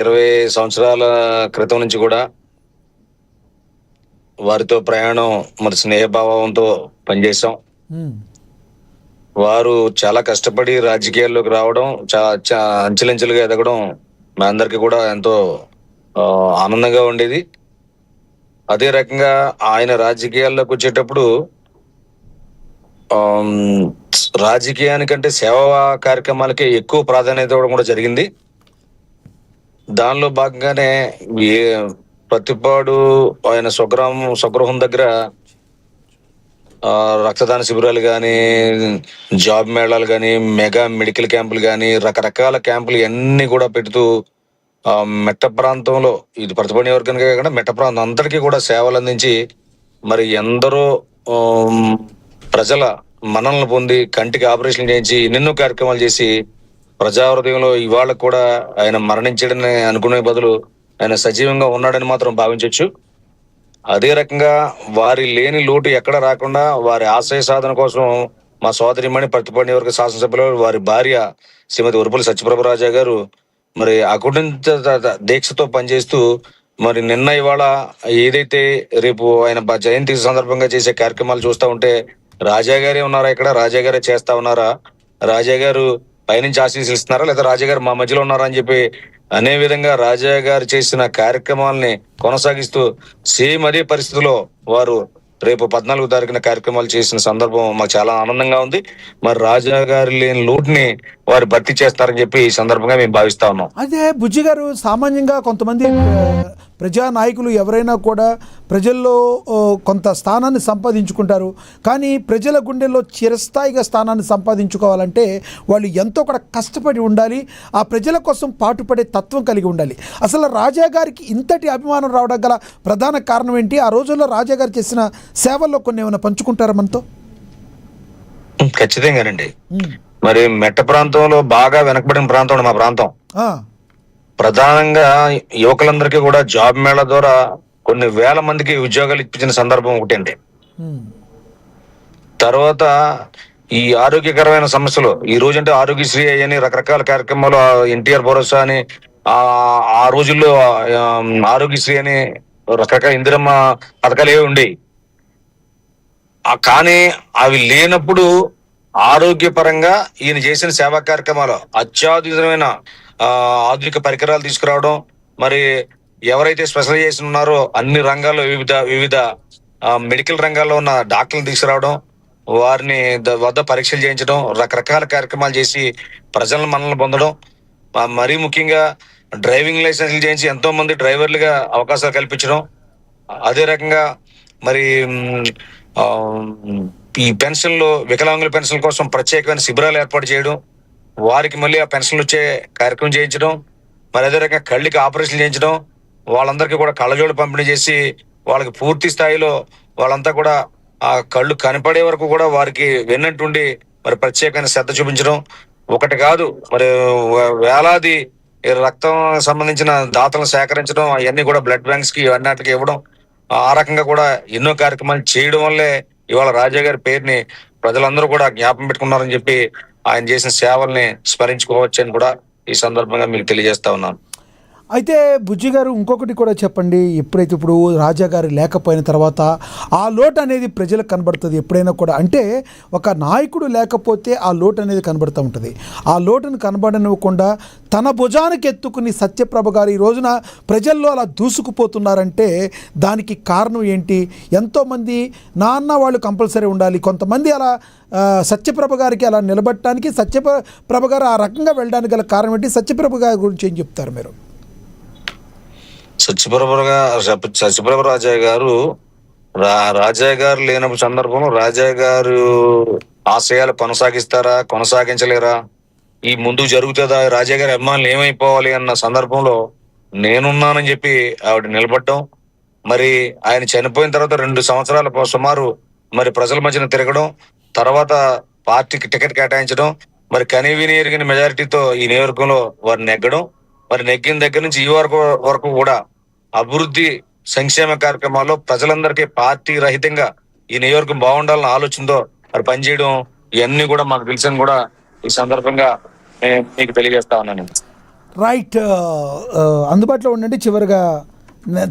20 సంవత్సరాల క్రితం నుంచి కూడా వారితో ప్రయాణం, మరి స్నేహభావంతో పనిచేశాం. ఉమ్, వారు చాలా కష్టపడి రాజకీయాల్లోకి రావడం, అంచెలంచెలుగా ఎదగడం మా అందరికి కూడా ఎంతో ఆ, ఆనందంగా ఉండేది. అదే రకంగా ఆయన రాజకీయాల్లోకి వచ్చేటప్పుడు ఆమ్, రాజకీయానికంటే సేవా కార్యక్రమాలకే ఎక్కువ ప్రాధాన్యత ఇవ్వడం కూడా జరిగింది. దానిలో భాగంగానే ఏ ప్రతిపాడు ఆయన స్వగృహం దగ్గర ఆ, రక్తదాన శిబిరాలు కానీ, జాబ్ మేళాలు కానీ, మెగా మెడికల్ క్యాంపులు కానీ, రకరకాల క్యాంపులు అన్ని కూడా పెడుతూ ఆ మెట్ట ప్రాంతంలో, ఇది ప్రతిభ నియోజకవర్గానికే కాకుండా మెట్ట ప్రాంతం అందరికీ కూడా సేవలు అందించి మరి ఎందరో ఆమ్, ప్రజల మన్ననలు పొంది కంటికి ఆపరేషన్ చేయించి ఎన్నెన్నో కార్యక్రమాలు చేసి ప్రజా హృదయంలో ఇవాళ కూడా ఆయన మరణించడని అనుకునే బదులు ఆయన సజీవంగా ఉన్నాడని మాత్రం భావించవచ్చు. అదే రకంగా వారి లేని లోటు ఎక్కడ రాకుండా వారి ఆశయ సాధన కోసం మా సోదరిమణి ప్రతిపాడు నియోజకవర్గ శాసనసభ్యులు వారి భార్య శ్రీమతి ఉరుపల్లి సత్యప్రభ రాజా గారు మరి అకుంఠిత దీక్షతో పనిచేస్తూ మరి నిన్న ఇవాళ ఏదైతే రేపు ఆయన జయంతి సందర్భంగా చేసే కార్యక్రమాలు చూస్తా ఉంటే రాజా గారే ఉన్నారా, ఇక్కడ రాజా గారే చేస్తా ఉన్నారా, రాజా గారు పైనుంచి ఆశీస్సులు ఇస్తున్నారా, లేదా రాజా గారు మా మధ్యలో ఉన్నారా అని చెప్పి అనే విధంగా రాజా గారు చేసిన కార్యక్రమాలని కొనసాగిస్తూ సేమ్ అదే పరిస్థితిలో వారు రేపు 14వ తారీఖున కార్యక్రమాలు చేసిన సందర్భం మాకు చాలా ఆనందంగా ఉంది. మరి రాజా గారి లేని లోటుని వారు భర్తీ చేస్తారని చెప్పి ఈ సందర్భంగా మేము భావిస్తా ఉన్నాం. అయితే బుజ్జి గారు, సామాన్యంగా కొంతమంది ప్రజానాయకులు ఎవరైనా కూడా ప్రజల్లో కొంత స్థానాన్ని సంపాదించుకుంటారు. కానీ ప్రజల గుండెల్లో చిరస్థాయిగా స్థానాన్ని సంపాదించుకోవాలంటే వాళ్ళు ఎంతో కూడా కష్టపడి ఉండాలి, ఆ ప్రజల కోసం పాటుపడే తత్వం కలిగి ఉండాలి. అసలు రాజా గారికి ఇంతటి అభిమానం రావడం గల ప్రధాన కారణం ఏంటి? ఆ రోజుల్లో రాజా గారు చేసిన సేవల్లో కొన్ని ఏమైనా పంచుకుంటారా మనతో? ఖచ్చితంగానండి. మరి మెట్ట ప్రాంతంలో బాగా వెనకబడిన ప్రాంతం మా ప్రాంతం. ప్రధానంగా యువకులందరికీ కూడా జాబ్ మేళా ద్వారా కొన్ని వేల మందికి ఉద్యోగాలు ఇప్పించిన సందర్భం ఒకటండి. తర్వాత ఈ ఆరోగ్యకరమైన సమస్యలు, ఈ రోజంటే ఆరోగ్యశ్రీ అని రకరకాల కార్యక్రమాలు, ఎన్టీఆర్ భరోసా అని ఆ రోజుల్లో ఆరోగ్యశ్రీ అని రకరకాల ఇందిరమ్మ పథకాలు ఏవి ఉండేవి. కానీ అవి లేనప్పుడు ఆరోగ్యపరంగా ఈయన చేసిన సేవా కార్యక్రమాలు, అత్యాధునికమైన ఆధునిక పరికరాలు తీసుకురావడం, మరి ఎవరైతే స్పెషలైజేషన్ ఉన్నారో అన్ని రంగాల్లో వివిధ మెడికల్ రంగాల్లో ఉన్న డాక్టర్లు తీసుకురావడం, వారిని వద్ద పరీక్షలు చేయించడం, రకరకాల కార్యక్రమాలు చేసి ప్రజలను మనల్ని పొందడం, మరీ ముఖ్యంగా డ్రైవింగ్ లైసెన్స్లు చేయించి ఎంతో మంది డ్రైవర్లుగా అవకాశాలు కల్పించడం. అదే రకంగా మరి ఈ పెన్షన్లు, వికలాంగుల పెన్షన్ కోసం ప్రత్యేకమైన శిబిరాలు ఏర్పాటు చేయడం, వారికి మళ్ళీ ఆ పెన్షన్లు వచ్చే కార్యక్రమం చేయించడం, మరి అదే రకంగా కళ్ళకి ఆపరేషన్ చేయించడం, వాళ్ళందరికీ కూడా కళ్ళజోడు పంపిణీ చేసి వాళ్ళకి పూర్తి స్థాయిలో వాళ్ళంతా కూడా ఆ కళ్ళు కనపడే వరకు కూడా వారికి వెన్నట్టుండి మరి ప్రత్యేకమైన శ్రద్ధ చూపించడం. ఒకటి కాదు, మరి వేలాది రక్తం సంబంధించిన దాతలను సేకరించడం, అవన్నీ కూడా బ్లడ్ బ్యాంక్స్ కి అన్నిటికీ ఇవ్వడం, ఆ రకంగా కూడా ఎన్నో కార్యక్రమాలు చేయడం వల్లే ఇవాళ రాజా గారి పేరుని ప్రజలందరూ కూడా జ్ఞాపకం పెట్టుకున్నారని చెప్పి ఆయన చేసిన సేవల్ని స్మరించుకోవచ్చు అని కూడా ఈ సందర్భంగా మీకు తెలియజేస్తా ఉన్నాను. అయితే బుజ్జి గారు, ఇంకొకటి కూడా చెప్పండి. ఎప్పుడైతే ఇప్పుడు రాజా గారు లేకపోయిన తర్వాత ఆ లోటు అనేది ప్రజలకు కనబడుతుంది ఎప్పుడైనా కూడా. అంటే ఒక నాయకుడు లేకపోతే ఆ లోటు అనేది కనబడుతూ ఉంటుంది. ఆ లోటును కనబడనివ్వకుండా తన భుజానికి ఎత్తుకుని సత్యప్రభ గారు ఈ రోజున ప్రజల్లో అలా దూసుకుపోతున్నారంటే దానికి కారణం ఏంటి? ఎంతోమంది నాన్న వాళ్ళు కంపల్సరీ ఉండాలి. కొంతమంది అలా సత్యప్రభ గారికి అలా నిలబడటానికి, సత్యప్రభ గారు ఆ రకంగా వెళ్ళడానికి గల కారణం ఏంటి? సత్యప్రభ గారి గురించి ఏం చెప్తారు మీరు? సత్యప్రభ రాజా గారు రాజా గారు లేనప్పుడు సందర్భంలో రాజా గారు ఆశయాలు కొనసాగించలేరా, ఈ ముందుకు జరుగుతుందా, రాజా గారి అభిమానులు ఏమైపోవాలి అన్న సందర్భంలో నేనున్నానని చెప్పి ఆవిడ నిలబడటం, మరి ఆయన చనిపోయిన తర్వాత 2 సంవత్సరాల సుమారు మరి ప్రజల మధ్యన తిరగడం, తర్వాత పార్టీకి టికెట్ కేటాయించడం, మరి కనీవిని ఎరిగిన మెజారిటీతో ఈ నియోజకవర్గంలో వారు నెగ్గడం, మరి నెగ్గిన దగ్గర నుంచి ఈ వరకు కూడా అభివృద్ధి సంక్షేమ కార్యక్రమాల్లో ప్రజలందరికీ పార్టీ రహితంగా ఈ నియోజకవర్గం బాగుండాలన్న ఆలోచనతో మరి పనిచేయడం, ఇవన్నీ కూడా మాకు తెలిసిన కూడా ఈ సందర్భంగా మీకు తెలియజేస్తా ఉన్నాను. రైట్. అందుబాటులో ఉండండి. చివరిగా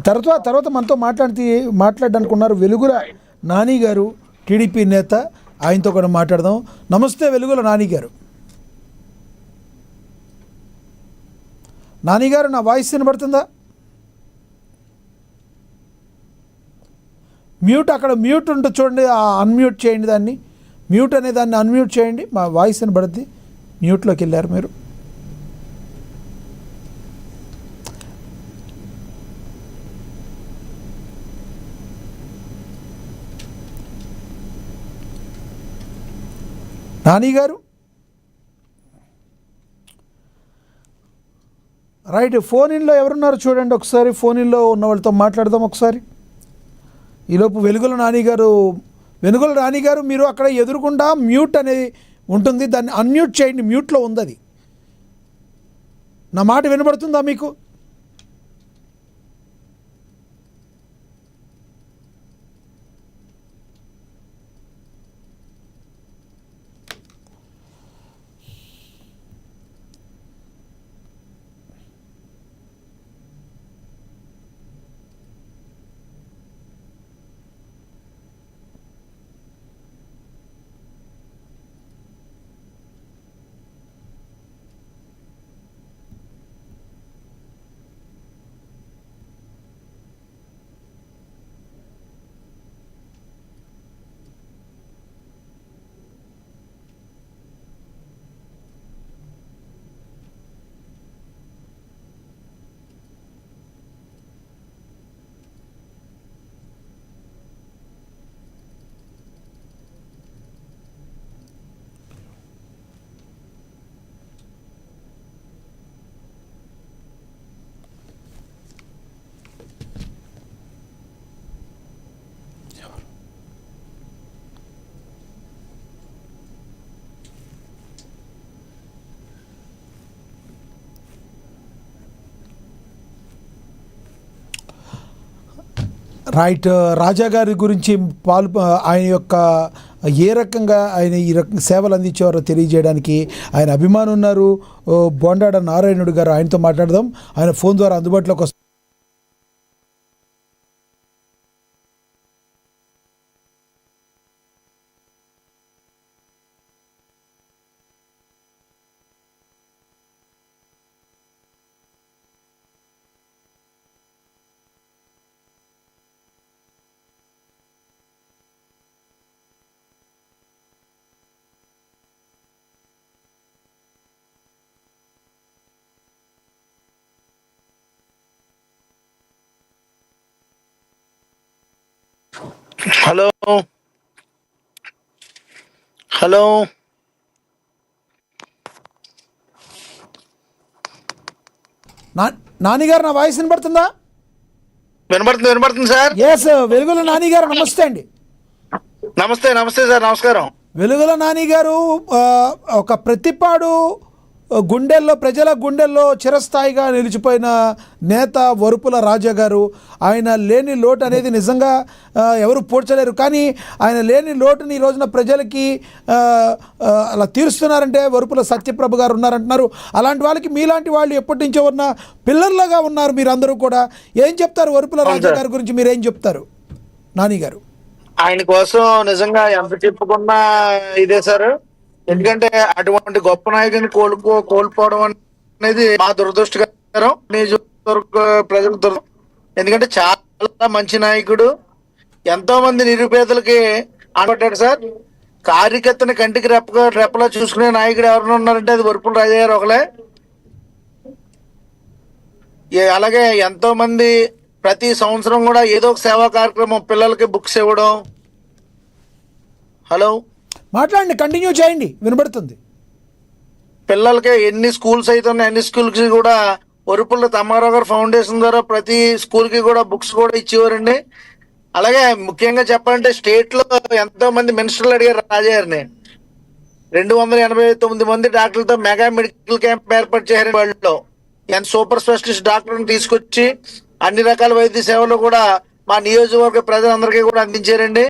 తర్వాత మనతో మాట్లాడడానికి ఉన్నారు వెలుగుల నాని గారు, టీడీపీ నేత. ఆయనతో కూడా మాట్లాడదాం. నమస్తే వెలుగుల నాని గారు. నాని గారు, నా వాయిస్ వినబడుతుందా? మ్యూట్, అక్కడ మ్యూట్ ఉంటుంది చూడండి, అన్మ్యూట్ చేయండి దాన్ని. మ్యూట్ అనే దాన్ని అన్మ్యూట్ చేయండి. మా వాయిస్ వినబడుద్ది. మ్యూట్లోకి వెళ్ళారు మీరు. నాని గారు, రైట్. ఫోన్ ఇన్లో ఎవరున్నారు చూడండి ఒకసారి. ఫోన్ ఇన్లో ఉన్న వాళ్ళతో మాట్లాడదాం ఒకసారి. ఈలోపు వెలుగుల నాని గారు మీరు అక్కడ ఎదురుకుండా మ్యూట్ అనేది ఉంటుంది, దాన్ని అన్మ్యూట్ చేయండి. మ్యూట్లో ఉంది అది. నా మాట వినబడుతుందా మీకు? రైట్. రాజా గారి గురించి ఆయన యొక్క ఏ రకంగా ఆయన ఈ రకంగా సేవలు అందించేవారో తెలియజేయడానికి ఆయన అభిమానులు ఉన్నారు. బొండాడ నారాయణుడు గారు, ఆయనతో మాట్లాడదాం. ఆయన ఫోన్ ద్వారా అందుబాటులోకి వస్తారు. హలో హలో నాని గారు, నా వాయిస్ వినబడుతుందా? వినపడుతుంది సార్. ఎస్, వెలుగుల నాని గారు నమస్తే అండి. నమస్తే సార్, నమస్కారం. వెలుగుల నాని గారు ఒక ప్రతిపాడు ప్రజల గుండెల్లో చిరస్థాయిగా నిలిచిపోయిన నేత వరుపుల రాజా గారు. ఆయన లేని లోటు అనేది నిజంగా ఎవరు పూడ్చలేరు. కానీ ఆయన లేని లోటుని ఈ రోజున ప్రజలకి అలా తీరుస్తున్నారంటే వరుపుల సత్యప్రభ గారు ఉన్నారంటున్నారు. అలాంటి వాళ్ళకి మీలాంటి వాళ్ళు ఎప్పటి నుంచో ఉన్న పిల్లర్లుగా ఉన్నారు మీరందరూ కూడా. ఏం చెప్తారు వరుపుల రాజా గారి గురించి? మీరేం చెప్తారు నాని గారు? ఆయన కోసం నిజంగా ఎంత చెప్పుకున్నా ఇదే సార్. ఎందుకంటే అటువంటి గొప్ప నాయకుని కోల్పోవడం అనేది మా దురదృష్టకరం. ప్రజల ఎందుకంటే చాలా మంచి నాయకుడు, ఎంతో మంది నిరుపేదలకి అనబడ్డాడు సార్. కార్యకర్తని కంటికి రెప్పలా చూసుకునే నాయకుడు ఎవరైనా ఉన్నారంటే అది వరుపుల రాజా గారు ఒకలే. అలాగే ఎంతో మంది ప్రతి సంవత్సరం కూడా ఏదో ఒక సేవా కార్యక్రమం, పిల్లలకి బుక్స్ ఇవ్వడం. హలో, మాట్లాడండి, కంటిన్యూ చేయండి, వినబడుతుంది. పిల్లలకి ఎన్ని స్కూల్స్ అయితే ఉన్నాయి అన్ని స్కూల్స్ కూడా వరుపుల తమ్మారావు గారు ఫౌండేషన్ ద్వారా ప్రతి స్కూల్ కి కూడా బుక్స్ కూడా ఇచ్చేవారండి. అలాగే ముఖ్యంగా చెప్పాలంటే స్టేట్ లో ఎంతో మంది మినిస్టర్లు అడిగారు రాజా గారిని. 289 మంది డాక్టర్లతో మెగా మెడికల్ క్యాంప్ ఏర్పాటు చేశారు. వాళ్ళలో ఎంత సూపర్ స్పెషలిస్ట్ డాక్టర్ని తీసుకొచ్చి అన్ని రకాల వైద్య సేవలు కూడా మా నియోజకవర్గ ప్రజలందరికీ కూడా అందించారండి.